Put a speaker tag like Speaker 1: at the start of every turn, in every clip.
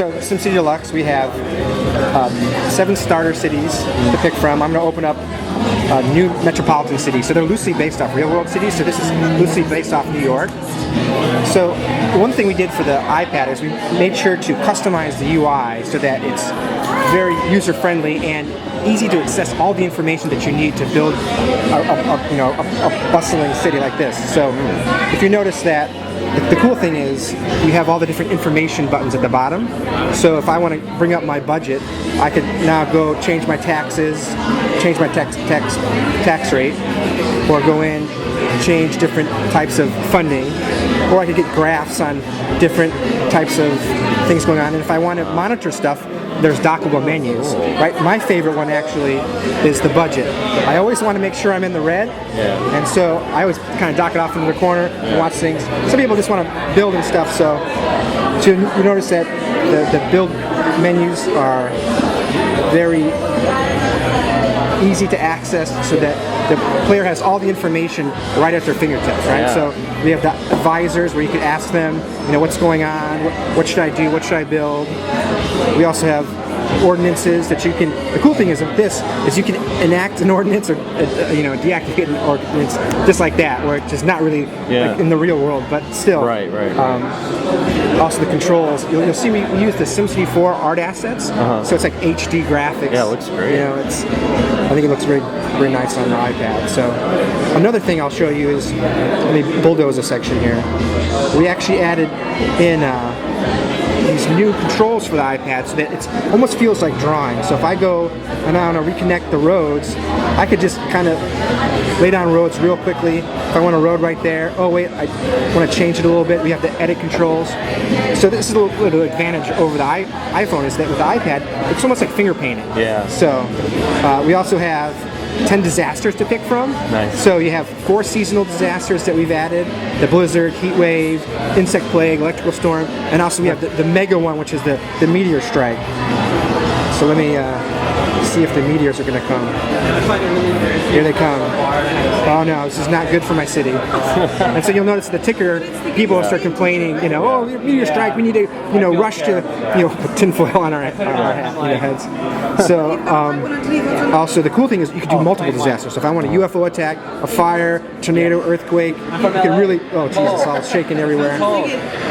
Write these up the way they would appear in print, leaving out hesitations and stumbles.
Speaker 1: so SimCity Deluxe, we have 7 starter cities to pick from. I'm going to open up a new metropolitan city. So they're loosely based off real-world cities. So this is loosely based off New York. So one thing we did for the iPad is we made sure to customize the UI so that it's very user-friendly and easy to access all the information that you need to build a bustling city like this. So if you notice that, the cool thing is you have all the different information buttons at the bottom. So if I want to bring up my budget, I could now go change my taxes, change my tax rate, or go in, change different types of funding, or I could get graphs on different types of things going on. And if I want to monitor stuff, there's dockable menus, right? My favorite one actually is the budget. I always want to make sure I'm in the red, and so I always kind of dock it off in the corner and watch things. Some people just want to build and stuff, so you notice that the build menus are very easy to access so that the player has all the information right at their fingertips, right? So we have the advisors where you can ask them, what's going on, what should I do, what should I build. We also have ordinances that you can. The cool thing is of this is you can enact an ordinance or deactivate an ordinance just like that, where it's just not really like in the real world, but still.
Speaker 2: Right.
Speaker 1: Also the controls. You'll see we use the SimCity 4 art assets, so it's like HD graphics.
Speaker 2: Yeah, it looks great.
Speaker 1: I think it looks very nice on the iPad. So another thing I'll show you is the Bulldozer section here. We actually added in these new controls for the iPad so that it almost feels like drawing. So if I go and I want to reconnect the roads, I could just kind of lay down roads real quickly. If I want a road right there, oh wait, I want to change it a little bit, we have the edit controls. So this is a little advantage over the iPhone, is that with the iPad, it's almost like finger painting.
Speaker 2: Yeah.
Speaker 1: So we also have 10 disasters to pick from.
Speaker 2: Nice.
Speaker 1: So you have 4 seasonal disasters that we've added: the blizzard, heat wave, insect plague, electrical storm, and also we have the mega one, which is the meteor strike. So let me see if the meteors are going to come. Here they come. Oh no, this is not good for my city. And so you'll notice the ticker, people will start complaining, oh, meteor strike, we need to, rush to, put tinfoil on our heads. So also the cool thing is you can do multiple disasters. So if I want a UFO attack, a fire, tornado, earthquake, you can really, oh Jesus, all shaking everywhere.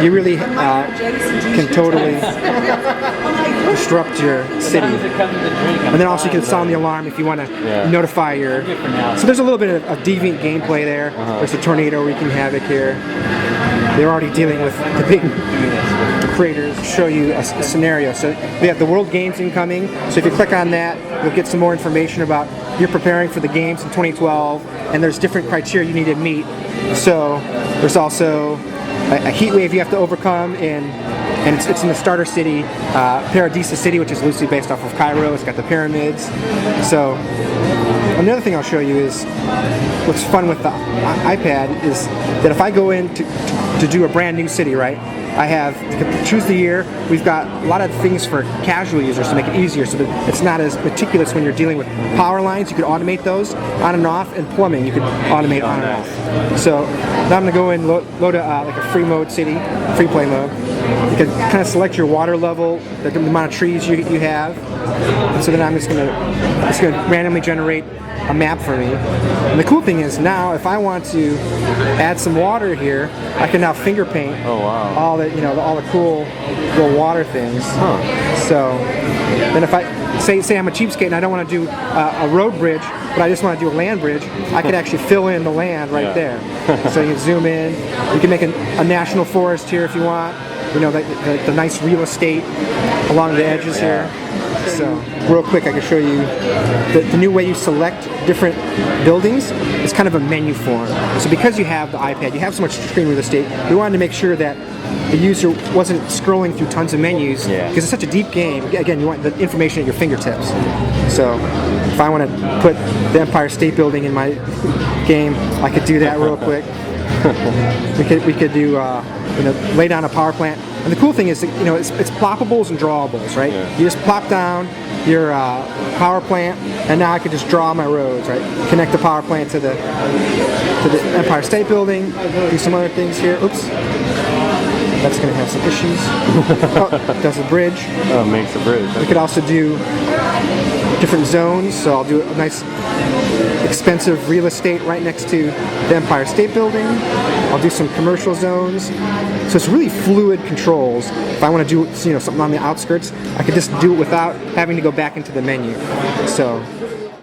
Speaker 1: You really can totally disrupt your city. And then also you can sound the alarm if you want to notify your. So there's a little bit of deviant gameplay there. There's a tornado wreaking havoc here. They're already dealing with the big creators. Show you a scenario. So we have the World Games incoming. So if you click on that, you'll get some more information about you're preparing for the games in 2012, and there's different criteria you need to meet. So there's also a heat wave you have to overcome and it's in the starter city, Paradisa City, which is loosely based off of Cairo. It's got the pyramids. So another thing I'll show you is what's fun with the iPad is that if I go in to do a brand new city, right? I have to choose the year. We've got a lot of things for casual users to make it easier so that it's not as meticulous when you're dealing with power lines. You could automate those on and off, and plumbing you could automate on and off. So now I'm going to go in, load like a free mode city, free play mode. You can kind of select your water level, the amount of trees you have. And so then I'm just going to randomly generate a map for me. And the cool thing is now, if I want to add some water here, I can now finger paint all the cool little water things. So then if I say I'm a cheapskate and I don't want to do a road bridge, but I just want to do a land bridge, I could actually fill in the land right there. So you can zoom in. You can make a national forest here if you want. The nice real estate along the edges here. So real quick, I can show you the new way you select different buildings. It's kind of a menu form. So because you have the iPad, you have so much screen real estate, we wanted to make sure that the user wasn't scrolling through tons of menus, because it's such a deep game. Again, you want the information at your fingertips. So if I want to put the Empire State Building in my game, I could do that real quick. we could do lay down a power plant. And the cool thing is that, it's ploppables and drawables, right? You just plop down your power plant, and now I could just draw my roads, right? Connect the power plant to the Empire State Building. Do some other things here. Oops. That's going to have some issues. Oh, does a bridge.
Speaker 2: Oh, makes a bridge.
Speaker 1: We could also do different zones, so I'll do a nice expensive real estate right next to the Empire State Building. I'll do some commercial zones. So it's really fluid controls. If I want to do something on the outskirts, I could just do it without having to go back into the menu. So